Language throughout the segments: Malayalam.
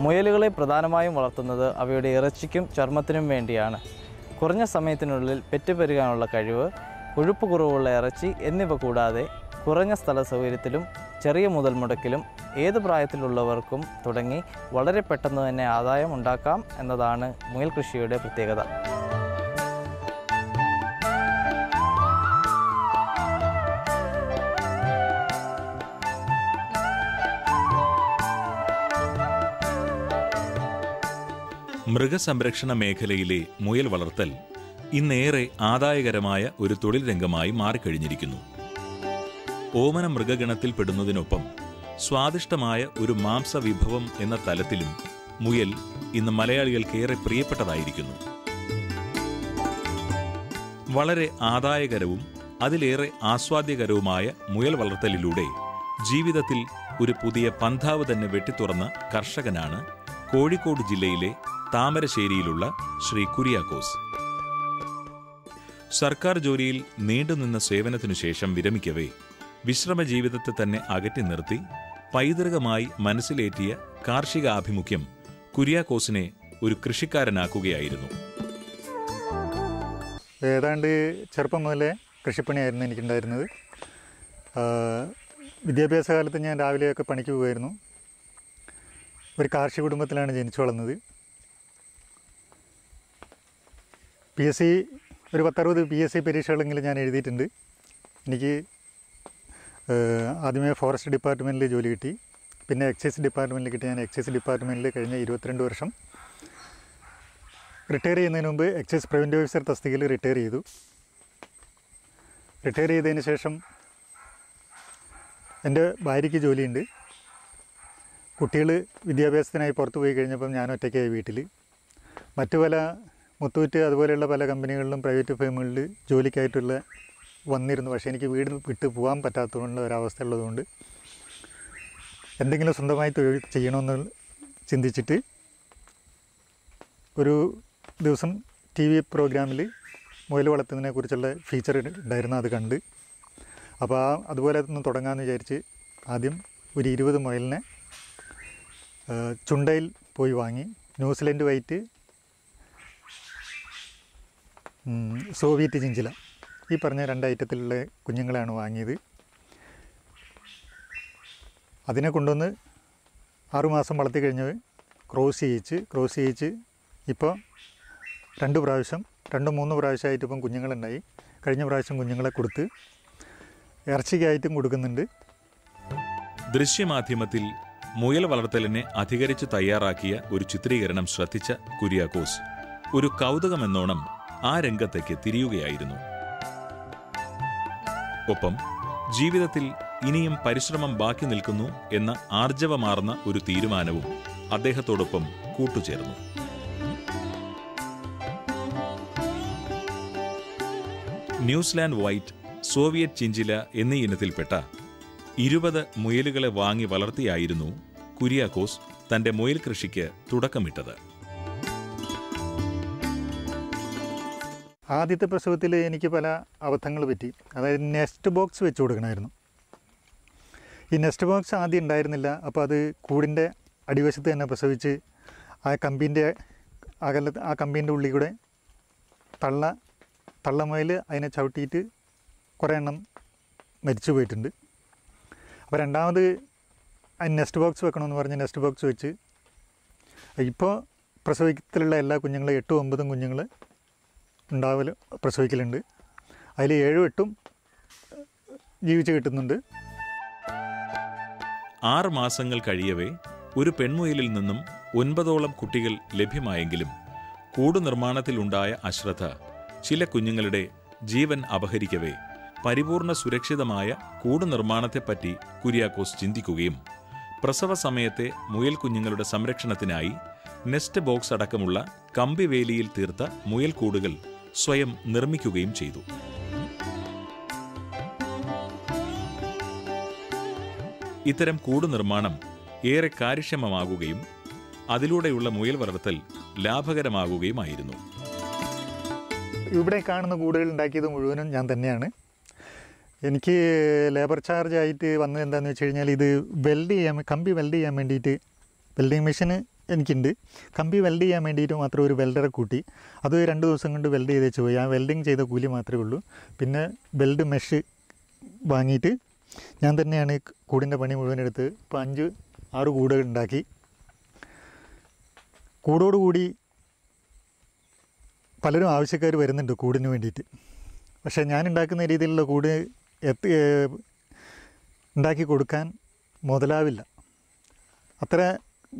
മുയലുകളെ പ്രധാനമായും വളർത്തുന്നത് അവയുടെ ഇറച്ചിക്കും ചർമ്മത്തിനും വേണ്ടിയാണ്. കുറഞ്ഞ സമയത്തിനുള്ളിൽ പെറ്റുപെരുകാനുള്ള കഴിവ്, കൊഴുപ്പ് കുറവുള്ള ഇറച്ചി എന്നിവ കൂടാതെ കുറഞ്ഞ സ്ഥല സൗകര്യത്തിലും ചെറിയ മുതൽ മുടക്കിലും ഏത് പ്രായത്തിലുള്ളവർക്കും തുടങ്ങി വളരെ പെട്ടെന്ന് തന്നെ ആദായം ഉണ്ടാക്കാം എന്നതാണ് മുയൽ കൃഷിയുടെ പ്രത്യേകത. മൃഗസംരക്ഷണ മേഖലയിലെ മുയൽ വളർത്തൽ ഇന്നേറെ ആദായകരമായ ഒരു തൊഴിൽ രംഗമായി മാറിക്കഴിഞ്ഞിരിക്കുന്നു. ഓമന മൃഗഗണത്തിൽപ്പെടുന്നതിനൊപ്പം സ്വാദിഷ്ടമായ ഒരു മാംസവിഭവം എന്ന തലത്തിലും മുയൽ ഇന്ന് മലയാളികൾക്കേറെ പ്രിയപ്പെട്ടതായിരിക്കുന്നു. വളരെ ആദായകരവും അതിലേറെ ആസ്വാദ്യകരവുമായ മുയൽ വളർത്തലിലൂടെ ജീവിതത്തിൽ ഒരു പുതിയ പന്ഥാവ് തന്നെ വെട്ടിത്തുറന്ന കർഷകനാണ് കോഴിക്കോട് ജില്ലയിലെ താമരശ്ശേരിയിലുള്ള ശ്രീ കുര്യാക്കോസ്. സർക്കാർ ജോലിയിൽ നീണ്ടുനിന്ന സേവനത്തിനു ശേഷം വിരമിക്കവേ വിശ്രമ ജീവിതത്തെ തന്നെ അകറ്റി നിർത്തി പൈതൃകമായി മനസ്സിലേറ്റിയ കാർഷിക ആഭിമുഖ്യം കുര്യാക്കോസിനെ ഒരു കൃഷിക്കാരനാക്കുകയായിരുന്നു. ഏതാണ്ട് ചെറുപ്പം മുതലേ കൃഷിപ്പണിയായിരുന്നു എനിക്കുണ്ടായിരുന്നത്. വിദ്യാഭ്യാസ കാലത്ത് ഞാൻ രാവിലെയൊക്കെ പണിക്ക് പോകുമായിരുന്നു. ഒരു കാർഷിക കുടുംബത്തിലാണ് ജനിച്ചു വളർന്നത്. PSC ഒരു 10-60 PSC പരീക്ഷകളെങ്കിലും ഞാൻ എഴുതിയിട്ടുണ്ട്. എനിക്ക് ആദ്യമേ ഫോറസ്റ്റ് ഡിപ്പാർട്ട്മെൻറ്റിൽ ജോലി കിട്ടി. പിന്നെ എക്സൈസ് ഡിപ്പാർട്ട്മെൻറ്റിൽ കിട്ടി. ഞാൻ എക്സൈസ് ഡിപ്പാർട്ട്മെൻറ്റിൽ കഴിഞ്ഞ 22 വർഷം റിട്ടയർ ചെയ്യുന്നതിന് മുമ്പ് എക്സൈസ് പ്രിവൻറ്റീവ് ഓഫീസർ തസ്തികയിൽ റിട്ടയർ ചെയ്തു. റിട്ടയർ ചെയ്തതിന് ശേഷം എൻ്റെ ഭാര്യയ്ക്ക് ജോലിയുണ്ട്. കുട്ടികൾ വിദ്യാഭ്യാസത്തിനായി പുറത്തു പോയി കഴിഞ്ഞപ്പം ഞാൻ ഒറ്റയ്ക്കായി വീട്ടിൽ. മറ്റു പല മുത്തൂറ്റ് അതുപോലെയുള്ള പല കമ്പനികളിലും പ്രൈവറ്റ് ഫേമുകളിൽ ജോലിക്കായിട്ടുള്ള വന്നിരുന്നു. പക്ഷേ എനിക്ക് വീട് വിട്ട് പോകാൻ പറ്റാത്തതുകൊണ്ട് ഒരവസ്ഥ ഉള്ളതുകൊണ്ട് എന്തെങ്കിലും സ്വന്തമായി തൊഴിൽ ചെയ്യണമെന്ന് ചിന്തിച്ചിട്ട് ഒരു ദിവസം TV പ്രോഗ്രാമിൽ മുയൽ വളർത്തുന്നതിനെക്കുറിച്ചുള്ള ഫീച്ചർ ഉണ്ടായിരുന്നു. അത് കണ്ട് അപ്പോൾ അതുപോലെ ഒന്ന് തുടങ്ങാമെന്ന് വിചാരിച്ച് ആദ്യം ഒരു 20 മുയലിനെ ചുണ്ടയിൽ പോയി വാങ്ങി. ന്യൂസിലൻഡ് വൈറ്റ്, സോവിയറ്റ് ചിഞ്ചില, ഈ പറഞ്ഞ 2 ഐറ്റത്തിലുള്ള കുഞ്ഞുങ്ങളെയാണ് വാങ്ങിയത്. അതിനെ കൊണ്ടുവന്ന് 6 മാസം വളർത്തി കഴിഞ്ഞ് ക്രോസ് ചെയ്യിച്ച് ഇപ്പോൾ 2 പ്രാവശ്യം 2-3 പ്രാവശ്യമായിട്ട് ഇപ്പം കുഞ്ഞുങ്ങളുണ്ടായി. കഴിഞ്ഞ പ്രാവശ്യം കുഞ്ഞുങ്ങളെ കൊടുത്ത് ഇറച്ചിക്കായിട്ടും കൊടുക്കുന്നുണ്ട്. ദൃശ്യമാധ്യമത്തിൽ മുയൽ വളർത്തലിനെ അധികരിച്ച് തയ്യാറാക്കിയ ഒരു ചിത്രീകരണം ശ്രദ്ധിച്ച കുര്യാക്കോസ് ഒരു കൗതുകമെന്നോണം ആ രംഗത്തേക്ക് തിരിയുകയായിരുന്നു. ഒപ്പം ജീവിതത്തിൽ ഇനിയും പരിശ്രമം ബാക്കി നിൽക്കുന്നു എന്ന ആർജവമാർന്ന ഒരു തീരുമാനവും അദ്ദേഹത്തോടൊപ്പം കൂട്ടുചേർന്നു. ന്യൂസിലാൻഡ് വൈറ്റ്, സോവിയറ്റ് ചിഞ്ചില എന്നീ ഇനത്തിൽപ്പെട്ട 20 മുയലുകളെ വാങ്ങി വളർത്തിയായിരുന്നു കുര്യാക്കോസ് തന്റെ മുയൽ കൃഷിക്ക് തുടക്കമിട്ടത്. ആദ്യത്തെ പ്രസവത്തിൽ എനിക്ക് പല അബദ്ധങ്ങൾ പറ്റി. അതായത് നെസ്റ്റ് ബോക്സ് വെച്ച് കൊടുക്കണമായിരുന്നു. ഈ നെസ്റ്റ് ബോക്സ് ആദ്യം ഉണ്ടായിരുന്നില്ല. അപ്പോൾ അത് കൂടിൻ്റെ അടിവശത്ത് തന്നെ പ്രസവിച്ച് ആ കമ്പീൻ്റെ ഉള്ളിൽ കൂടെ തള്ളമുയൽ അതിനെ ചവിട്ടിയിട്ട് കുറേ എണ്ണം മരിച്ചു പോയിട്ടുണ്ട്. അപ്പോൾ രണ്ടാമത് അതിന് നെസ്റ്റ് ബോക്സ് വെക്കണമെന്ന് പറഞ്ഞ് നെസ്റ്റ് ബോക്സ് വെച്ച് ഇപ്പോൾ പ്രസവിക്കത്തിലുള്ള എല്ലാ കുഞ്ഞുങ്ങളും 8-9 കുഞ്ഞുങ്ങൾ പ്രസവിക്കലുണ്ട്. അതിൽ 7-8 ജീവിച്ച് കിട്ടുന്നുണ്ട്. 6 മാസങ്ങൾ കഴിയവേ ഒരു പെൺമുയലിൽ നിന്നും 9ഓളം കുട്ടികൾ ലഭ്യമായെങ്കിലും കൂട് നിർമ്മാണത്തിലുണ്ടായ അശ്രദ്ധ ചില കുഞ്ഞുങ്ങളുടെ ജീവൻ അപഹരിക്കവേ പരിപൂർണ സുരക്ഷിതമായ കൂട് നിർമ്മാണത്തെപ്പറ്റി കുര്യാക്കോസ് ചിന്തിക്കുകയും പ്രസവ സമയത്തെ മുയൽ കുഞ്ഞുങ്ങളുടെ സംരക്ഷണത്തിനായി നെസ്റ്റ് ബോക്സ് അടക്കമുള്ള കമ്പിവേലിയിൽ തീർത്ത മുയൽക്കൂടുകൾ സ്വയം നിർമ്മിക്കുകയും ചെയ്തു. ഇത്തരം കൂട് നിർമ്മാണം ഏറെ കാര്യക്ഷമമാകുകയും അതിലൂടെയുള്ള മുയൽ വളർത്തൽ ലാഭകരമാകുകയുമായിരുന്നു. ഇവിടെ കാണുന്ന കൂടുകൾ ഉണ്ടാക്കിയത് മുഴുവനും ഞാൻ തന്നെയാണ്. എനിക്ക് ലേബർ ചാർജ് ആയിട്ട് വന്നത് എന്താണെന്ന് വെച്ച് കഴിഞ്ഞാൽ ഇത് കമ്പി വെൽഡ് ചെയ്യാൻ വേണ്ടിയിട്ട് വെൽഡിങ് മെഷീന് എനിക്കുണ്ട്. കമ്പി വെൽഡ് ചെയ്യാൻ വേണ്ടിയിട്ട് മാത്രം ഒരു വെൽഡറെ കൂട്ടി അത് 2 ദിവസം കൊണ്ട് വെൽഡ് ചെയ്ത് വെച്ച് പോയി. ആ വെൽഡിങ് ചെയ്ത കൂലി മാത്രമേ ഉള്ളൂ. പിന്നെ വെൽഡ് മെഷ് വാങ്ങിയിട്ട് ഞാൻ തന്നെയാണ് കൂടിൻ്റെ പണി മുഴുവൻ എടുത്ത് ഇപ്പോൾ 5-6 കൂടുകൾ ഉണ്ടാക്കി. കൂടോടുകൂടി പലരും ആവശ്യക്കാർ വരുന്നുണ്ട് കൂടിന് വേണ്ടിയിട്ട്. പക്ഷേ ഞാൻ ഉണ്ടാക്കുന്ന രീതിയിലുള്ള കൂട് ഉണ്ടാക്കി കൊടുക്കാൻ മുതലാവില്ല. അത്ര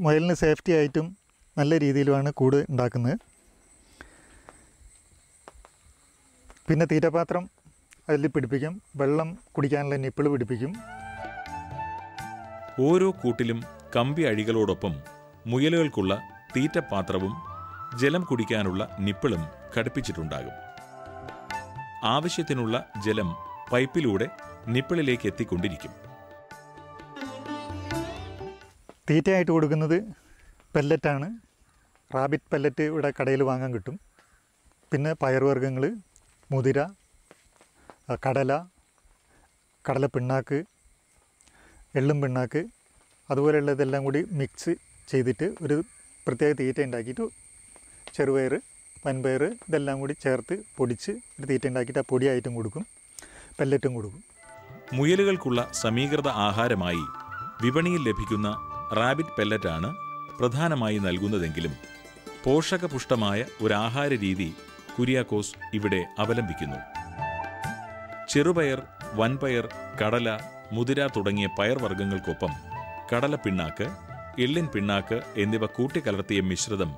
മുയലിന് സേഫ്റ്റി ആയിട്ടും നല്ല രീതിയിലുമാണ് കൂട് ഉണ്ടാക്കുന്നത്. പിന്നെ തീറ്റപാത്രം അതിൽ പിടിപ്പിക്കും, വെള്ളം കുടിക്കാനുള്ള നിപ്പിൾ പിടിപ്പിക്കും. ഓരോ കൂട്ടിലും കമ്പി അഴികളോടൊപ്പം മുയലുകൾക്കുള്ള തീറ്റപാത്രവും ജലം കുടിക്കാനുള്ള നിപ്പിളും ഘടിപ്പിച്ചിട്ടുണ്ടാകും. ആവശ്യത്തിനുള്ള ജലം പൈപ്പിലൂടെ നിപ്പിളിലേക്ക് എത്തിക്കൊണ്ടിരിക്കും. തീറ്റയായിട്ട് കൊടുക്കുന്നത് പെല്ലറ്റാണ്. റാബിറ്റ് പെല്ലറ്റ് ഇവിടെ കടയിൽ വാങ്ങാൻ കിട്ടും. പിന്നെ പയറുവർഗ്ഗങ്ങൾ, മുതിര, കടലപ്പിണ്ണാക്ക്, എള്ളും പിണ്ണാക്ക്, അതുപോലെയുള്ളതെല്ലാം കൂടി മിക്സ് ചെയ്തിട്ട് ഒരു പ്രത്യേക തീറ്റ ഉണ്ടാക്കിയിട്ട് ചെറുപയർ, വൻപയർ ഇതെല്ലാം കൂടി ചേർത്ത് പൊടിച്ച് ഒരു തീറ്റ ഉണ്ടാക്കിയിട്ട് ആ പൊടിയായിട്ടും കൊടുക്കും, പെല്ലറ്റും കൊടുക്കും. മുയലുകൾക്കുള്ള സമീകൃത ആഹാരമായി വിപണിയിൽ ലഭിക്കുന്ന റാബിറ്റ് പെല്ലറ്റാണ് പ്രധാനമായി നൽകുന്നതെങ്കിലും പോഷകപുഷ്ടമായ ഒരാഹാര രീതി കുര്യാക്കോസ് ഇവിടെ അവലംബിക്കുന്നു. ചെറുപയർ, വൻപയർ, കടല, മുതിര തുടങ്ങിയ പയർവർഗ്ഗങ്ങൾക്കൊപ്പം കടലപ്പിണ്ണാക്ക്, എള്ളിൻ പിണ്ണാക്ക് എന്നിവ കൂട്ടിക്കലർത്തിയ മിശ്രിതം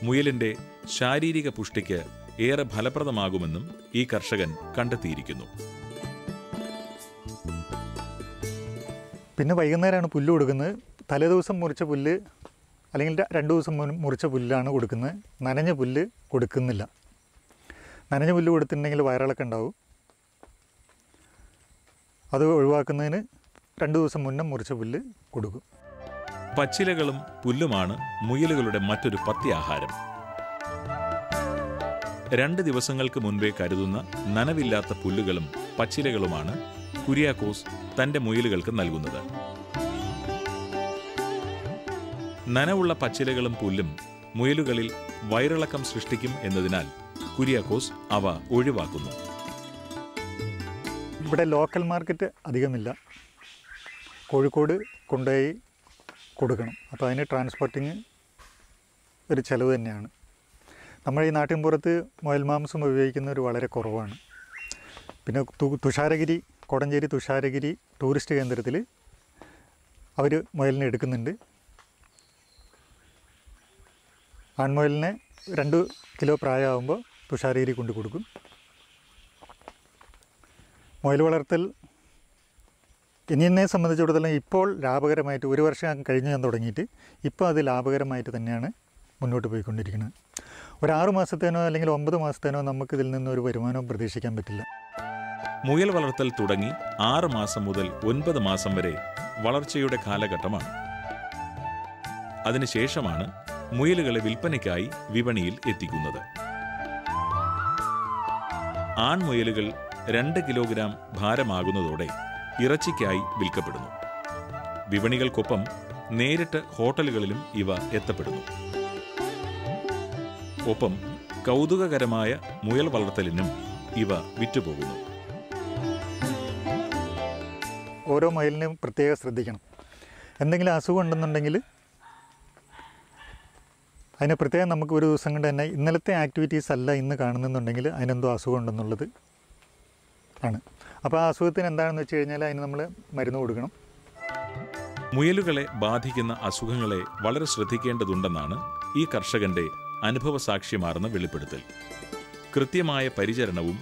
മുയലിന്റെ ശാരീരിക പുഷ്ടിക്ക് ഏറെ ഫലപ്രദമാകുമെന്നും ഈ കർഷകൻ കണ്ടെത്തിയിരിക്കുന്നു. പിന്നെ വൈകുന്നേരമാണ് പുല്ല് കൊടുക്കുന്നത്. തലേദിവസം മുറിച്ച പുല്ല് അല്ലെങ്കിൽ 2 ദിവസം മുറിച്ച പുല്ലാണ് കൊടുക്കുന്നത്. നനഞ്ഞ പുല്ല് കൊടുക്കുന്നില്ല. നനഞ്ഞ പുല്ല് കൊടുത്തിട്ടുണ്ടെങ്കിൽ വയറിളക്കം ഉണ്ടാവും. അത് ഒഴിവാക്കുന്നതിന് 2 ദിവസം മുന്നേ മുറിച്ച പുല്ല് കൊടുക്കും. പച്ചിലകളും പുല്ലുമാണ് മുയലുകളുടെ മറ്റൊരു പഥ്യാഹാരം. 2 ദിവസങ്ങൾക്ക് മുൻപേ കരുതുന്ന നനവില്ലാത്ത പുല്ലുകളും പച്ചിലകളുമാണ് കുര്യാക്കോസ് തന്റെ മുയലുകൾക്ക് നൽകുന്നത്. നനവുള്ള പച്ചിലകളും പുല്ലും മുയലുകളിൽ വയറിളക്കം സൃഷ്ടിക്കും എന്നതിനാൽ കുര്യാക്കോസ് അവ ഒഴിവാക്കുന്നു. ഇവിടെ ലോക്കൽ മാർക്കറ്റ് അധികമില്ല. കോഴിക്കോട് കൊണ്ടുപോയി കൊടുക്കണം. അപ്പോൾ അതിന് ട്രാൻസ്പോർട്ടിങ് ഒരു ചിലവ് തന്നെയാണ്. നമ്മൾ ഈ നാട്ടിൻപുറത്ത് മുയൽ മാംസം ഉപയോഗിക്കുന്നവർ വളരെ കുറവാണ്. പിന്നെ തുഷാരഗിരി, കോടഞ്ചേരി തുഷാരഗിരി ടൂറിസ്റ്റ് കേന്ദ്രത്തിൽ അവർ മുയലിനെ എടുക്കുന്നുണ്ട്. ആൺമുയലിനെ 2 കിലോ പ്രായമാകുമ്പോൾ തുഷാരഗിരി കൊണ്ടു കൊടുക്കും. മുയൽ വളർത്തൽ ഇനി എന്നെ സംബന്ധിച്ചിടത്തോളം ഇപ്പോൾ ലാഭകരമായിട്ട് 1 വർഷം കഴിഞ്ഞ് ഞാൻ തുടങ്ങിയിട്ട് ഇപ്പോൾ അത് ലാഭകരമായിട്ട് തന്നെയാണ് മുന്നോട്ട് പോയിക്കൊണ്ടിരിക്കുന്നത്. ഒരു 6 മാസത്തേനോ അല്ലെങ്കിൽ 9 മാസത്തേനോ നമുക്കിതിൽ നിന്നൊരു വരുമാനവും പ്രതീക്ഷിക്കാൻ പറ്റില്ല. മുയൽ വളർത്തൽ തുടങ്ങി 6 മാസം മുതൽ 9 മാസം വരെ വളർച്ചയുടെ കാലഘട്ടമാണ്. അതിനുശേഷമാണ് മുയലുകളെ വിൽപ്പനയ്ക്കായി വിപണിയിൽ എത്തിക്കുന്നത്. ആൺമുയലുകൾ 2 കിലോഗ്രാം ഭാരമാകുന്നതോടെ ഇറച്ചിക്കായി വിൽക്കപ്പെടുന്നു. വിപണികൾക്കൊപ്പം നേരിട്ട് ഹോട്ടലുകളിലും ഇവ എത്തപ്പെടുന്നു. ഒപ്പം കൗതുകകരമായ മുയൽ വളർത്തലിനും ഇവ വിറ്റുപോകുന്നു. ഓരോ മുയലിനും പ്രത്യേകം ശ്രദ്ധിക്കണം. എന്തെങ്കിലും അസുഖം ഉണ്ടെന്നുണ്ടെങ്കിൽ അതിനെ പ്രത്യേകം നമുക്ക് ഒരു ദിവസം കൊണ്ട് തന്നെ ഇന്നലത്തെ ആക്ടിവിറ്റീസ് അല്ല ഇന്ന് കാണുന്നുണ്ടെങ്കിൽ അതിനെന്തോ അസുഖം ഉണ്ടെന്നുള്ളത് ആണ്. അപ്പോൾ ആ അസുഖത്തിന് എന്താണെന്ന് വെച്ച് കഴിഞ്ഞാൽ അതിന് നമ്മൾ മരുന്ന് കൊടുക്കണം. മുയലുകളെ ബാധിക്കുന്ന അസുഖങ്ങളെ വളരെ ശ്രദ്ധിക്കേണ്ടതുണ്ടെന്നാണ് ഈ കർഷകന്റെ അനുഭവസാക്ഷ്യമാർന്ന വെളിപ്പെടുത്തൽ. കൃത്യമായ പരിചരണവും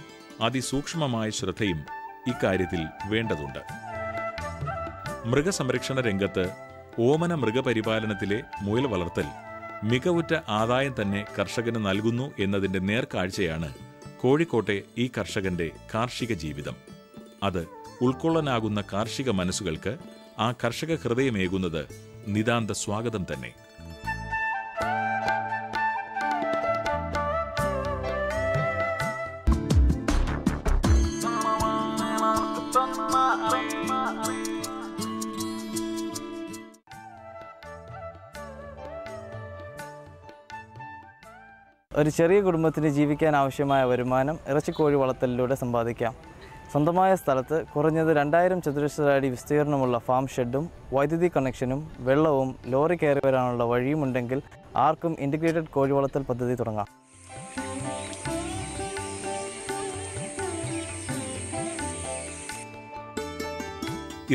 അതിസൂക്ഷ്മമായ ശ്രദ്ധയും ഇക്കാര്യത്തിൽ വേണ്ടതുണ്ട്. മൃഗസംരക്ഷണ രംഗത്ത് ഓമന മൃഗപരിപാലനത്തിലെ മുയൽ വളർത്തൽ മികവുറ്റ ആദായം തന്നെ കർഷകന് നൽകുന്നു എന്നതിന്റെ നേർക്കാഴ്ചയാണ് കോഴിക്കോട്ടെ ഈ കർഷകന്റെ കാർഷിക ജീവിതം. അത് ഉൾക്കൊള്ളാനാകുന്ന കാർഷിക മനസ്സുകൾക്ക് ആ കർഷക ഹൃദയമേകുന്നത് നിതാന്ത സ്വാഗതം തന്നെ. ഒരു ചെറിയ കുടുംബത്തിന് ജീവിക്കാൻ ആവശ്യമായ വരുമാനം ഇറച്ചിക്കോഴി വളർത്തലിലൂടെ സമ്പാദിക്കാം. സ്വന്തമായ സ്ഥലത്ത് കുറഞ്ഞത് 2000 ചതുരശ്ര അടി വിസ്തീർണമുള്ള ഫാം ഷെഡും വൈദ്യുതി കണക്ഷനും വെള്ളവും ലോറി കയറി വരാനുള്ള വഴിയുമുണ്ടെങ്കിൽ ആർക്കും ഇൻ്റഗ്രേറ്റഡ് കോഴി വളർത്തൽ പദ്ധതി തുടങ്ങാം.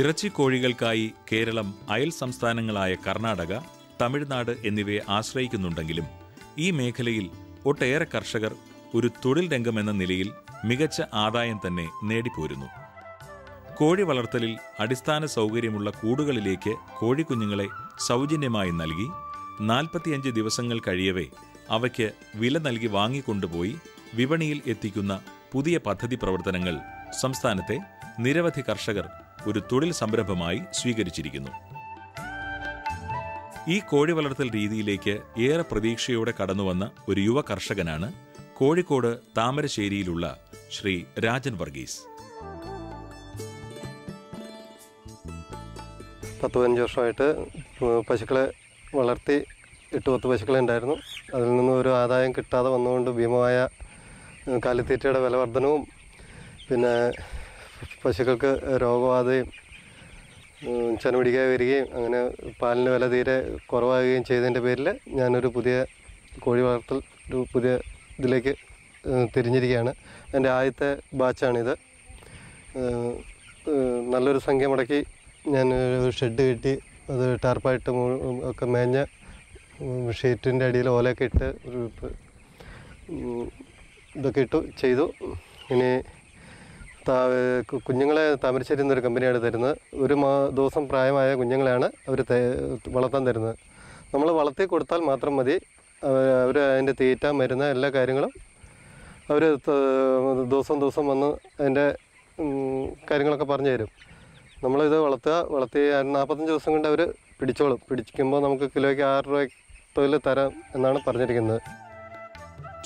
ഇറച്ചിക്കോഴികൾക്കായി കേരളം അയൽ സംസ്ഥാനങ്ങളായ കർണാടക, തമിഴ്നാട് എന്നിവയെ ആശ്രയിക്കുന്നുണ്ടെങ്കിലും ഈ മേഖലയിൽ ഒട്ടേറെ കർഷകർ ഒരു തൊഴിൽ രംഗമെന്ന നിലയിൽ മികച്ച ആദായം തന്നെ നേടിപ്പോരുന്നു. കോഴി വളർത്തലിൽ അടിസ്ഥാന സൗകര്യമുള്ള കൂടുകളിലേക്ക് കോഴിക്കുഞ്ഞുങ്ങളെ സൗജന്യമായി നൽകി 45 ദിവസങ്ങൾ കഴിയവേ അവയ്ക്ക് വില നൽകി വാങ്ങിക്കൊണ്ടുപോയി വിപണിയിൽ എത്തിക്കുന്ന പുതിയ പദ്ധതി പ്രവർത്തനങ്ങൾ സംസ്ഥാനത്തെ നിരവധി കർഷകർ ഒരു തൊഴിൽ സംരംഭമായി സ്വീകരിച്ചിരിക്കുന്നു. ഈ കോഴി വളർത്തൽ രീതിയിലേക്ക് ഏറെ പ്രതീക്ഷയോടെ കടന്നുവന്ന ഒരു യുവ കർഷകനാണ് കോഴിക്കോട് താമരശ്ശേരിയിലുള്ള ശ്രീ രാജൻ വർഗീസ്. 10-15 വർഷമായിട്ട് പശുക്കളെ വളർത്തി 8-10 പശുക്കളെ ഉണ്ടായിരുന്നു. അതിൽ നിന്ന് ഒരു ആദായം കിട്ടാതെ വന്നുകൊണ്ട് ഭീമമായ കാലിത്തീറ്റയുടെ വില വർധനവും പിന്നെ പശുക്കൾക്ക് രോഗബാധയും ചെന പിടിക്കാതെ വരികയും അങ്ങനെ പാലിന് വില തീരെ കുറവാകുകയും ചെയ്തതിൻ്റെ പേരിൽ ഞാനൊരു പുതിയ കോഴി വളർത്തൽ ഒരു പുതിയ ഇതിലേക്ക് തിരിഞ്ഞിരിക്കുകയാണ്. എൻ്റെ ആദ്യത്തെ ബാച്ചാണിത്. നല്ലൊരു സംഖ്യ മുടക്കി ഞാൻ ഒരു ഷെഡ് കെട്ടി അത് ടാർപ്പായിട്ട് ഒക്കെ മേഞ്ഞ ഷീറ്റിൻ്റെ അടിയിൽ ഓലയൊക്കെ ഇട്ട് ഒരു ഇതൊക്കെ ചെയ്തു. ഇനി കുഞ്ഞുങ്ങളെ താമരശ്ശേരി എന്നൊരു കമ്പനിയാണ് തരുന്നത്. ഒരു ദിവസം പ്രായമായ കുഞ്ഞുങ്ങളെയാണ് അവർ വളർത്താൻ തരുന്നത്. നമ്മൾ വളർത്തി കൊടുത്താൽ മാത്രം മതി. അവർ അതിൻ്റെ തീറ്റ, മരുന്ന് എല്ലാ കാര്യങ്ങളും അവർ ദിവസം വന്ന് അതിൻ്റെ കാര്യങ്ങളൊക്കെ പറഞ്ഞു തരും. നമ്മളിത് വളർത്തി 45 ദിവസം കൊണ്ട് അവർ പിടിച്ചോളും. പിടിക്കുമ്പോൾ നമുക്ക് കിലോയ്ക്ക് 6 രൂപ തൊഴിൽ തരാം എന്നാണ് പറഞ്ഞിരിക്കുന്നത്.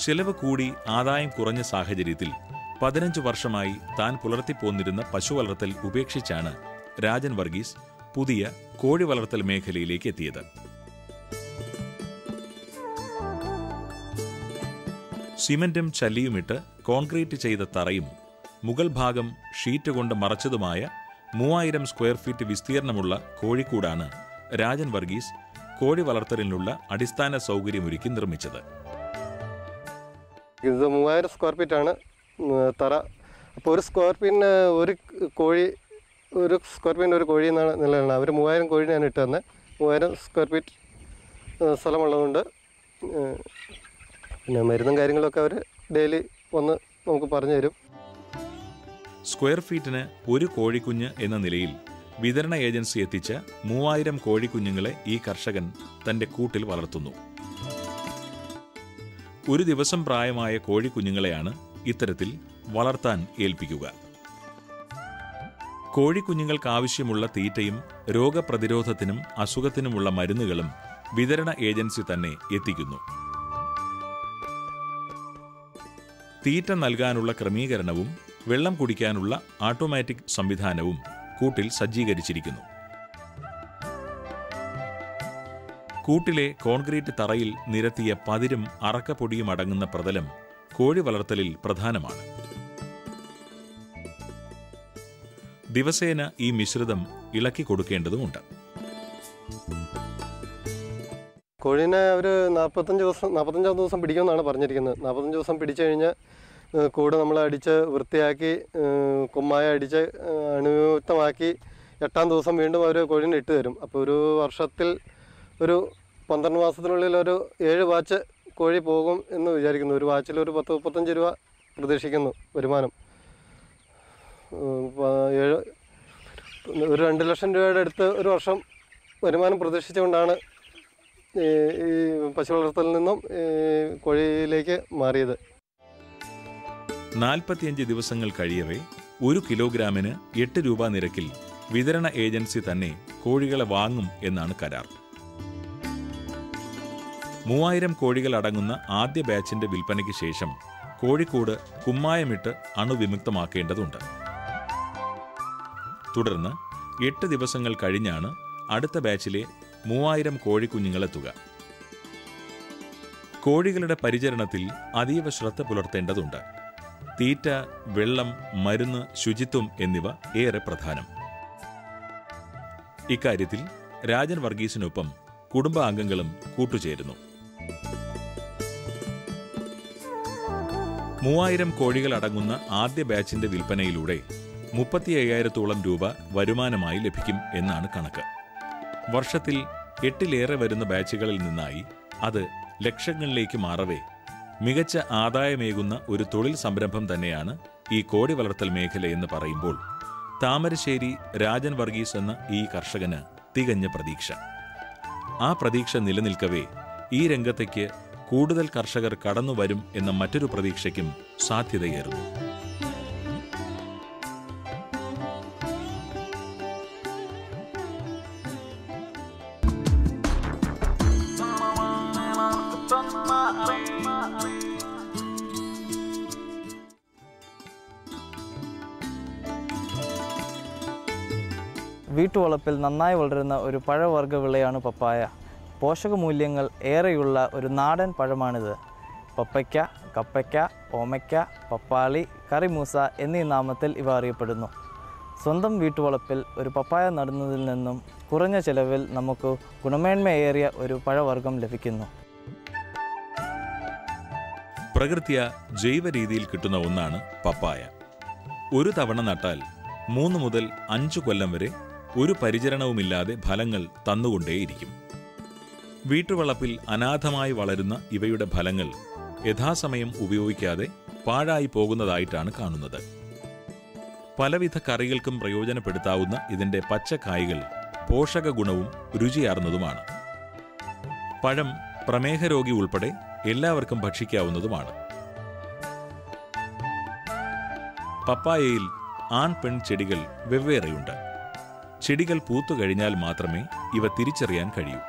ചെലവ് കൂടി ആദായം കുറഞ്ഞ സാഹചര്യത്തിൽ 15 വർഷമായി താൻ പുലർത്തിപ്പോന്നിരുന്ന പശു വളർത്തൽ ഉപേക്ഷിച്ചാണ് രാജൻ വർഗീസ് പുതിയ കോഴി വളർത്തൽ മേഖലയിലേക്ക് എത്തിയത്. സിമന്റും ചല്ലിയുമിട്ട് കോൺക്രീറ്റ് ചെയ്ത തറയും മുകൾ ഭാഗം ഷീറ്റ് കൊണ്ട് മറച്ചതുമായ 3000 സ്ക്വയർ ഫീറ്റ് വിസ്തീർണമുള്ള കോഴിക്കൂടാണ് രാജൻ വർഗീസ് കോഴി വളർത്തലിനുള്ള അടിസ്ഥാന സൗകര്യമൊരുക്കി നിർമ്മിച്ചത്. ഇത് 3000 സ്ക്വയർ ഫീറ്റാണ് തറ. അപ്പോൾ ഒരു സ്ക്വയർ ഫീറ്റിന് ഒരു സ്ക്വയർ ഫീറ്റിന് ഒരു കോഴി എന്നാണ് നിലനിൽക്കുന്നത്. അവർ 3000 കോഴിയാണ് ഇട്ട് തന്നെ 3000 സ്ക്വയർ ഫീറ്റ് സ്ഥലമുള്ളതുകൊണ്ട് പിന്നെ മരുന്നും കാര്യങ്ങളൊക്കെ അവർ ഡെയിലി വന്ന് നമുക്ക് പറഞ്ഞു തരും. സ്ക്വയർ ഫീറ്റിന് ഒരു കോഴിക്കുഞ്ഞ് എന്ന നിലയിൽ വിതരണ ഏജൻസി എത്തിച്ച 3000 കോഴിക്കുഞ്ഞുങ്ങളെ ഈ കർഷകൻ തന്റെ കൂട്ടിൽ വളർത്തുന്നു. ഒരു ദിവസം പ്രായമായ കോഴിക്കുഞ്ഞുങ്ങളെയാണ് ഇത്തരത്തിൽ വളർത്താൻ ഏൽപ്പിക്കുക. കോഴിക്കുഞ്ഞുങ്ങൾക്കാവശ്യമുള്ള തീറ്റയും രോഗപ്രതിരോധത്തിനും അസുഖത്തിനുമുള്ള മരുന്നുകളും വിതരണ ഏജൻസി തന്നെ എത്തിക്കുന്നു. തീറ്റ നൽകാനുള്ള ക്രമീകരണവും വെള്ളം കുടിക്കാനുള്ള ഓട്ടോമാറ്റിക് സംവിധാനവും കൂട്ടിൽ സജ്ജീകരിച്ചിരിക്കുന്നു. കൂട്ടിലെ കോൺക്രീറ്റ് തറയിൽ നിരത്തിയ പതിരും അറക്കപ്പൊടിയും അടങ്ങുന്ന പ്രതലം കോഴി വളർത്തലിൽ പ്രധാനമാണ്. ദിവസേന ഈ മിശ്രിതം ഇളക്കി കൊടുക്കേണ്ടതുമുണ്ട്. കോഴീനെ അവർ 45 ദിവസം പിടിക്കുമെന്നാണ് പറഞ്ഞിരിക്കുന്നത്. 45 ദിവസം പിടിച്ചു കഴിഞ്ഞാൽ കൂട് നമ്മൾ അടിച്ച് വൃത്തിയാക്കി കുമ്മായ അടിച്ച് അണുയുക്തമാക്കി 8-ാം ദിവസം വീണ്ടും അവർ കോഴീനെ ഇട്ട് തരും. അപ്പോൾ ഒരു വർഷത്തിൽ ഒരു 12 മാസത്തിനുള്ളിൽ ഒരു 7 ബാച്ച് കോഴി പോകും എന്ന് വിചാരിക്കുന്നു. ഒരു ബാച്ചിൽ ഒരു 10-35 രൂപ പ്രതീക്ഷിക്കുന്നു വരുമാനം. ഒരു 2 ലക്ഷം രൂപയുടെ അടുത്ത് ഒരു വർഷം വരുമാനം പ്രതീക്ഷിച്ചുകൊണ്ടാണ് ഈ പശു വളർത്തലിൽ നിന്നും കോഴിയിലേക്ക് മാറിയത്. 45 ദിവസങ്ങൾ കഴിയവേ 1 കിലോഗ്രാമിന് 8 രൂപ നിരക്കിൽ വിതരണ ഏജൻസി തന്നെ കോഴികളെ വാങ്ങും എന്നാണ് കരാർ. 3000 കോഴികൾ അടങ്ങുന്ന ആദ്യ ബാച്ചിന്റെ വിൽപ്പനയ്ക്ക് ശേഷം കോഴിക്കൂട് കുമ്മായമിട്ട് അണുവിമുക്തമാക്കേണ്ടതുണ്ട്. തുടർന്ന് 8 ദിവസങ്ങൾ കഴിഞ്ഞാണ് അടുത്ത ബാച്ചിലെ 3000 കോഴിക്കുഞ്ഞുങ്ങളെത്തുക. കോഴികളുടെ പരിചരണത്തിൽ അതീവ ശ്രദ്ധ പുലർത്തേണ്ടതുണ്ട്. തീറ്റ, വെള്ളം, മരുന്ന്, ശുചിത്വം എന്നിവ ഏറെ പ്രധാനം. ഇക്കാര്യത്തിൽ രാജൻ വർഗീസിനൊപ്പം കുടുംബാംഗങ്ങളും കൂട്ടുചേരുന്നു. 3000 കോഴികൾ അടങ്ങുന്ന ആദ്യ ബാച്ചിന്റെ വിൽപ്പനയിലൂടെ 35,000-ഓളം രൂപ വരുമാനമായി ലഭിക്കും എന്നാണ് കണക്ക്. വർഷത്തിൽ 8-ലേറെ വരുന്ന ബാച്ചുകളിൽ നിന്നായി അത് ലക്ഷങ്ങളിലേക്ക് മാറവേ മികച്ച ആദായമേകുന്ന ഒരു തൊഴിൽ സംരംഭം തന്നെയാണ് ഈ കോഴി വളർത്തൽ മേഖലയെന്ന് പറയുമ്പോൾ താമരശ്ശേരി രാജൻ വർഗീസ് എന്ന ഈ കർഷകന് തികഞ്ഞ പ്രതീക്ഷ. ആ പ്രതീക്ഷ നിലനിൽക്കവേ ഈ രംഗത്തേക്ക് കൂടുതൽ കർഷകർ കടന്നുവരും എന്ന മറ്റൊരു പ്രതീക്ഷയ്ക്കും സാധ്യതയേറുന്നു. വീട്ടുവളപ്പിൽ നന്നായി വളരുന്ന ഒരു പഴവർഗ്ഗ വിളയാണ് പപ്പായ. പോഷകമൂല്യങ്ങൾ ഏറെയുള്ള ഒരു നാടൻ പഴമാണിത്. പപ്പയ്ക്ക, കപ്പയ്ക്ക, ഓമയ്ക്ക, പപ്പാളി, കറിമൂസ എന്നീ നാമത്തിൽ ഇവ അറിയപ്പെടുന്നു. സ്വന്തം വീട്ടുവളപ്പിൽ ഒരു പപ്പായ നടുന്നതിൽ നിന്നും കുറഞ്ഞ ചെലവിൽ നമുക്ക് ഗുണമേന്മയേറിയ ഒരു പഴവർഗ്ഗം ലഭിക്കുന്നു. പ്രകൃത്യ ജൈവ രീതിയിൽ കിട്ടുന്ന ഒന്നാണ് പപ്പായ. ഒരു തവണ നട്ടാൽ 3 മുതൽ 5 കൊല്ലം വരെ ഒരു പരിചരണവുമില്ലാതെ ഫലങ്ങൾ തന്നുകൊണ്ടേയിരിക്കും. വീട്ടുവളപ്പിൽ അനാഥമായി വളരുന്ന ഇവയുടെ ഫലങ്ങൾ യഥാസമയം ഉപയോഗിക്കാതെ പാഴായി പോകുന്നതായിട്ടാണ് കാണുന്നത്. പലവിധ കറികൾക്കും പ്രയോജനപ്പെടുത്താവുന്ന ഇതിന്റെ പച്ചക്കായ്കൾ പോഷക ഗുണവും രുചിയാർന്നതുമാണ്. പഴം പ്രമേഹരോഗി ഉൾപ്പെടെ എല്ലാവർക്കും ഭക്ഷിക്കാവുന്നതുമാണ്. പപ്പായയിൽ ആൺ പെൺ ചെടികൾ വെവ്വേറെയുണ്ട്. ചെടികൾ പൂത്തുകഴിഞ്ഞാൽ മാത്രമേ ഇവ തിരിച്ചറിയാൻ കഴിയൂ.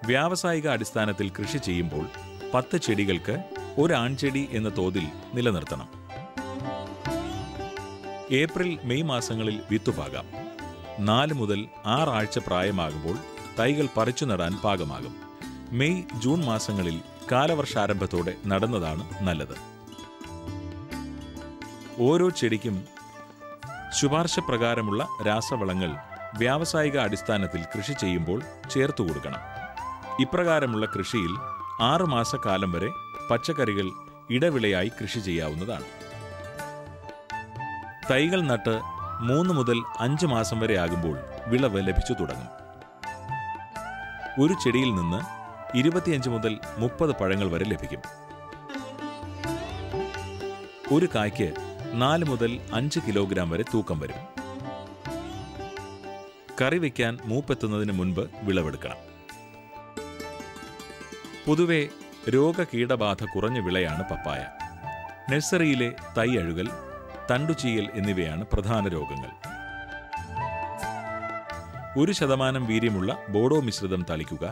വ്യാവസായിക അടിസ്ഥാനത്തിൽ കൃഷി ചെയ്യുമ്പോൾ 10 ചെടികൾക്ക് ഒരു ആൺചെടി എന്ന തോതിൽ നിലനിർത്തണം. ഏപ്രിൽ മെയ് മാസങ്ങളിൽ വിത്തുപാകാം. 4 മുതൽ 6 ആഴ്ച പ്രായമാകുമ്പോൾ തൈകൾ പറിച്ചു നടാൻ പാകമാകും. മെയ് ജൂൺ മാസങ്ങളിൽ കാലവർഷാരംഭത്തോടെ നടുന്നതാണ് നല്ലത്. ഓരോ ചെടിക്കും ശുപാർശ പ്രകാരമുള്ള രാസവളങ്ങൾ വ്യാവസായിക അടിസ്ഥാനത്തിൽ കൃഷി ചെയ്യുമ്പോൾ ചേർത്തു കൊടുക്കണം. ഇപ്രകാരമുള്ള കൃഷിയിൽ 6 മാസക്കാലം വരെ പച്ചക്കറികൾ ഇടവിളയായി കൃഷി ചെയ്യാവുന്നതാണ്. തൈകൾ നട്ട് 3 മുതൽ 5 മാസം വരെ ആകുമ്പോൾ വിളവ് ലഭിച്ചു തുടങ്ങും. ഒരു ചെടിയിൽ നിന്ന് 25 മുതൽ 30 പഴങ്ങൾ വരെ ലഭിക്കും. ഒരു കായ്ക്ക് 4 മുതൽ 5 കിലോഗ്രാം വരെ തൂക്കം വരും. കറി വയ്ക്കാൻ മൂപ്പെത്തുന്നതിന് മുൻപ് വിളവെടുക്കണം. പൊതുവെ രോഗകീടബാധ കുറഞ്ഞ വിളയാണ് പപ്പായ. നഴ്സറിയിലെ തൈ അഴുകൽ, തണ്ടുചീയൽ എന്നിവയാണ് പ്രധാന രോഗങ്ങൾ. 1% വീര്യമുള്ള ബോഡോ മിശ്രിതം തളിക്കുക,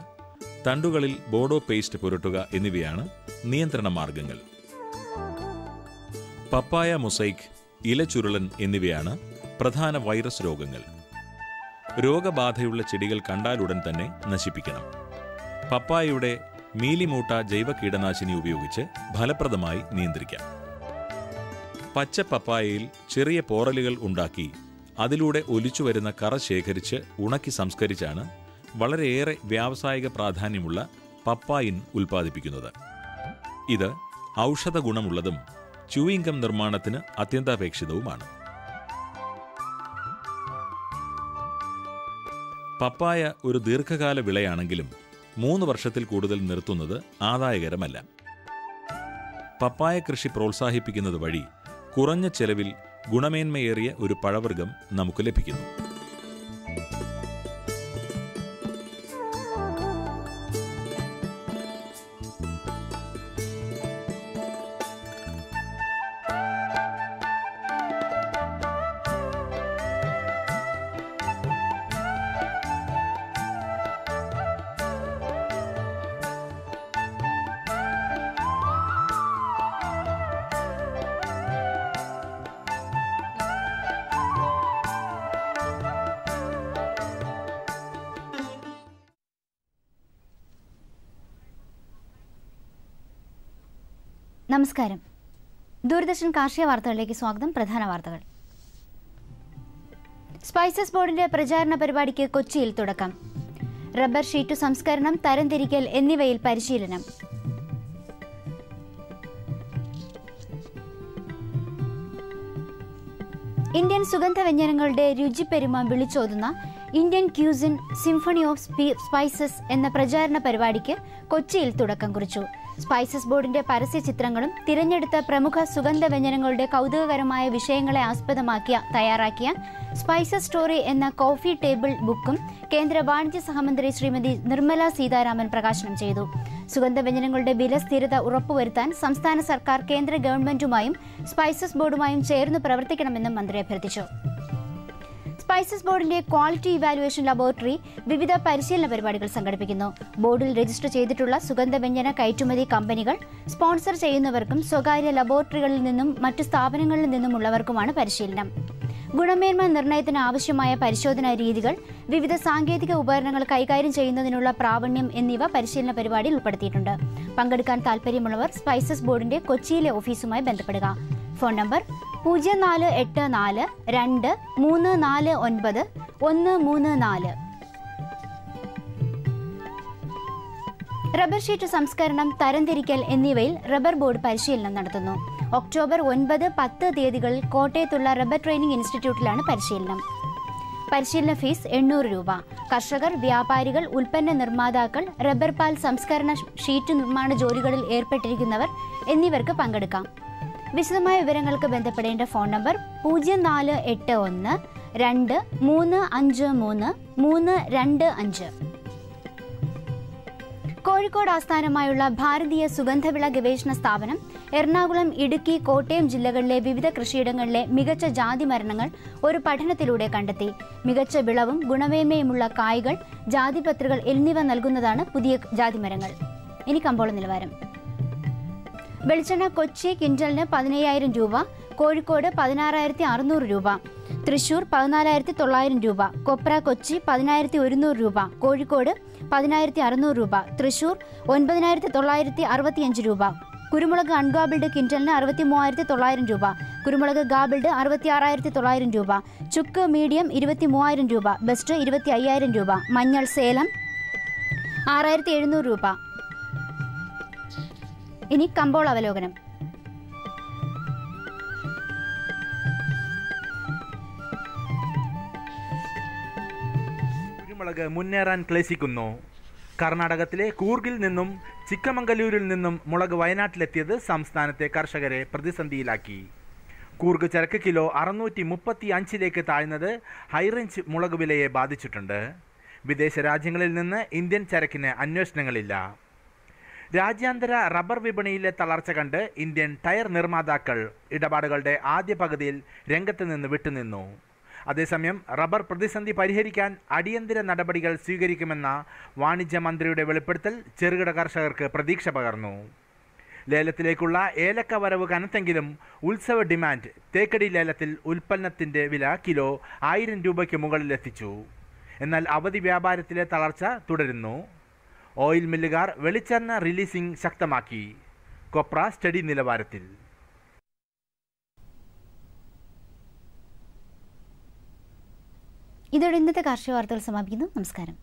തണ്ടുകളിൽ ബോഡോ പേസ്റ്റ് പുരട്ടുക എന്നിവയാണ് നിയന്ത്രണ മാർഗങ്ങൾ. പപ്പായ മൊസൈക്ക്, ഇലച്ചുരുളൻ എന്നിവയാണ് പ്രധാന വൈറസ് രോഗങ്ങൾ. രോഗബാധയുള്ള ചെടികൾ കണ്ടാലുടൻ തന്നെ നശിപ്പിക്കണം. പപ്പായയുടെ മീലിമൂട്ട ജൈവ കീടനാശിനി ഉപയോഗിച്ച് ഫലപ്രദമായി നിയന്ത്രിക്കാം. പച്ച പപ്പായയിൽ ചെറിയ പോറലുകൾ ഉണ്ടാക്കി അതിലൂടെ ഒലിച്ചുവരുന്ന കറ ശേഖരിച്ച് ഉണക്കി സംസ്കരിച്ചാണ് വളരെയേറെ വ്യാവസായിക പ്രാധാന്യമുള്ള പപ്പായിൻ ഉൽപ്പാദിപ്പിക്കുന്നത്. ഇത് ഔഷധ ഗുണമുള്ളതും ച്യൂയിംഗം നിർമ്മാണത്തിന് അത്യന്താപേക്ഷിതവുമാണ്. പപ്പായ ഒരു ദീർഘകാല വിളയാണെങ്കിലും 3 വർഷത്തിൽ കൂടുതൽ നിർത്തുന്നത് ആദായകരമല്ല. പപ്പായ കൃഷി പ്രോത്സാഹിപ്പിക്കുന്നത് വഴി കുറഞ്ഞ ചെലവിൽ ഗുണമേന്മയേറിയ ഒരു പഴവർഗ്ഗം നമുക്ക് ലഭിക്കുന്നു. നമസ്കാരം. ദൂരദർശൻ കാർഷിക വാർത്തകളിലേക്ക് സ്വാഗതം. പ്രധാന വാർത്തകൾ. സ്പൈസസ് ബോർഡിന്റെ പ്രചാരണ പരിപാടിക്ക് കൊച്ചിയിൽ തുടക്കം. റബ്ബർ ഷീറ്റു സംസ്കരണം, തരംതിരിക്കൽ എന്നിവയിൽ പരിശീലനം. ഇന്ത്യൻ സുഗന്ധവ്യഞ്ജനങ്ങളുടെ രുചിപ്പെരുമ വിളിച്ചോതുന്ന Indian cuisine symphony of spices എന്ന പ്രചാരണ പരിപാടിക്ക് കൊച്ചിയിൽ തുടക്കം കുറിച്ചു. സ്പൈസസ് ബോർഡിന്റെ പരസ്യ ചിത്രങ്ങളും തിരഞ്ഞെടുത്ത പ്രമുഖ സുഗന്ധവ്യഞ്ജനങ്ങളുടെ കൗതുകകരമായ വിഷയങ്ങളെ ആസ്പദമാക്കി തയ്യാറാക്കിയ സ്പൈസസ് സ്റ്റോറി എന്ന കോഫി ടേബിൾ ബുക്കും കേന്ദ്ര വാണിജ്യ സഹമന്ത്രി ശ്രീമതി നിർമ്മല സീതാരാമൻ പ്രകാശനം ചെയ്തു. സുഗന്ധവ്യഞ്ജനങ്ങളുടെ വില സ്ഥിരത ഉറപ്പുവരുത്താൻ സംസ്ഥാന സർക്കാർ കേന്ദ്ര ഗവൺമെന്റുമായും സ്പൈസസ് ബോർഡുമായും ചേർന്ന് പ്രവർത്തിക്കണമെന്നും മന്ത്രി അഭ്യർത്ഥിച്ചു. സ്പൈസസ് ബോർഡിന്റെ ക്വാളിറ്റി ഇവാലുവേഷൻ ലബോറട്ടറി വിവിധ പരിശീലന പരിപാടികൾ സംഘടിപ്പിക്കുന്നു. ബോർഡിൽ രജിസ്റ്റർ ചെയ്തിട്ടുള്ള സുഗന്ധവ്യഞ്ജന കയറ്റുമതി കമ്പനികൾ സ്പോൺസർ ചെയ്യുന്നവർക്കും സ്വകാര്യ ലബോറട്ടറികളിൽ നിന്നും മറ്റു സ്ഥാപനങ്ങളിൽ നിന്നുമുള്ളവർക്കുമാണ് പരിശീലനം. ഗുണമേന്മ നിർണ്ണയത്തിന് ആവശ്യമായ പരിശോധനാ രീതികൾ, വിവിധ സാങ്കേതിക ഉപകരണങ്ങൾ കൈകാര്യം ചെയ്യുന്നതിനുള്ള പ്രാവീണ്യം എന്നിവ പരിശീലന പരിപാടിയിൽ ഉൾപ്പെടുത്തിയിട്ടുണ്ട്. പങ്കെടുക്കാൻ താൽപ്പര്യമുള്ളവർ സ്പൈസസ് ബോർഡിന്റെ കൊച്ചിയിലെ ഓഫീസുമായി ബന്ധപ്പെടുക. ഫോൺ നമ്പർ 04842349 റബ്ബർ ഷീറ്റ് സംസ്കരണം, തരംതിരിക്കൽ എന്നിവയിൽ റബ്ബർ ബോർഡ് പരിശീലനം നടത്തുന്നു. ഒക്ടോബർ 9, 10 തീയതികളിൽ കോട്ടയത്തുള്ള റബ്ബർ ട്രെയിനിംഗ് ഇൻസ്റ്റിറ്റ്യൂട്ടിലാണ് പരിശീലനം. പരിശീലന ഫീസ് 800 രൂപ. കർഷകർ, വ്യാപാരികൾ, ഉൽപ്പന്ന നിർമ്മാതാക്കൾ, റബ്ബർ പാൽ സംസ്കരണ, ഷീറ്റ് നിർമ്മാണ ജോലികളിൽ ഏർപ്പെട്ടിരിക്കുന്നവർ എന്നിവർക്ക് പങ്കെടുക്കാം. വിശദമായ വിവരങ്ങൾക്ക് ബന്ധപ്പെടേണ്ട ഫോൺ നമ്പർ 048123532325. കോഴിക്കോട് ആസ്ഥാനമായുള്ള ഭാരതീയ സുഗന്ധവിള ഗവേഷണ സ്ഥാപനം എറണാകുളം, ഇടുക്കി, കോട്ടയം ജില്ലകളിലെ വിവിധ കൃഷിയിടങ്ങളിലെ മികച്ച ജാതി മരങ്ങൾ ഒരു പഠനത്തിലൂടെ കണ്ടെത്തി. മികച്ച വിളവും ഗുണമേന്മയുമുള്ള കായ്കൾ, ജാതിപത്രികൾ എന്നിവ നൽകുന്നതാണ് പുതിയ ജാതിമരങ്ങൾ. ഇനി കമ്പോള നിലവാരം. വെളിച്ചെണ്ണ കൊച്ചി ക്വിൻ്റലിന് 17,000 രൂപ, കോഴിക്കോട് 16,600 രൂപ, തൃശൂർ 14,900 രൂപ, കൊപ്ര കൊച്ചി 10,100 രൂപ, കോഴിക്കോട് 10,600 രൂപ, തൃശൂർ 9,965 രൂപ. കുരുമുളക് അൺഗാബിൾഡ് ക്വിൻ്റലിന് 63,900 രൂപ, കുരുമുളക് ഗാബിൾഡ് 66,900 രൂപ, ചുക്ക് മീഡിയം 23,000 രൂപ, ബെസ്റ്റ് 25,000 രൂപ, മഞ്ഞൾ സേലം 6,700 രൂപ. ഇനി കമ്പോള അവലോകനം. കുരുമുളക് മുന്നേറാൻ ക്ലേശിക്കുന്നു. കർണാടകത്തിലെ കൂർഗിൽ നിന്നും ചിക്കമംഗലൂരിൽ നിന്നും മുളക് വയനാട്ടിലെത്തിയത് സംസ്ഥാനത്തെ കർഷകരെ പ്രതിസന്ധിയിലാക്കി. കൂർഗ് ചരക്ക് കിലോ 635 താഴ്ന്നത് ഹൈറേഞ്ച് മുളക് വിലയെ ബാധിച്ചിട്ടുണ്ട്. വിദേശ രാജ്യങ്ങളിൽ നിന്ന് ഇന്ത്യൻ ചരക്കിന് അന്വേഷണങ്ങളില്ല. രാജ്യാന്തര റബ്ബർ വിപണിയിലെ തളർച്ച കണ്ട് ഇന്ത്യൻ ടയർ നിർമ്മാതാക്കൾ ഇടപാടുകളുടെ ആദ്യ പകുതിയിൽ രംഗത്ത് നിന്ന് വിട്ടുനിന്നു. അതേസമയം റബ്ബർ പ്രതിസന്ധി പരിഹരിക്കാൻ അടിയന്തര നടപടികൾ സ്വീകരിക്കുമെന്ന വാണിജ്യ മന്ത്രിയുടെ വെളിപ്പെടുത്തൽ ചെറുകിട കർഷകർക്ക് പ്രതീക്ഷ പകർന്നു. ലേലത്തിലേക്കുള്ള ഏലക്ക വരവ് കനത്തെങ്കിലും ഉത്സവ ഡിമാൻഡ് തേക്കടി ലേലത്തിൽ ഉൽപ്പന്നത്തിൻ്റെ വില കിലോ 1000 രൂപയ്ക്ക് മുകളിലെത്തിച്ചു. എന്നാൽ അവധി വ്യാപാരത്തിലെ തളർച്ച തുടരുന്നു. ഓയിൽ മില്ലുകാർ വെളിച്ചെണ്ണ റിലീസിംഗ് ശക്തമാക്കി. കൊപ്ര സ്റ്റഡി നിലവാരത്തിൽ. ഇതോടെ ഇന്നത്തെ കാർഷിക വാർത്തകൾ സമാപിക്കുന്നു. നമസ്കാരം.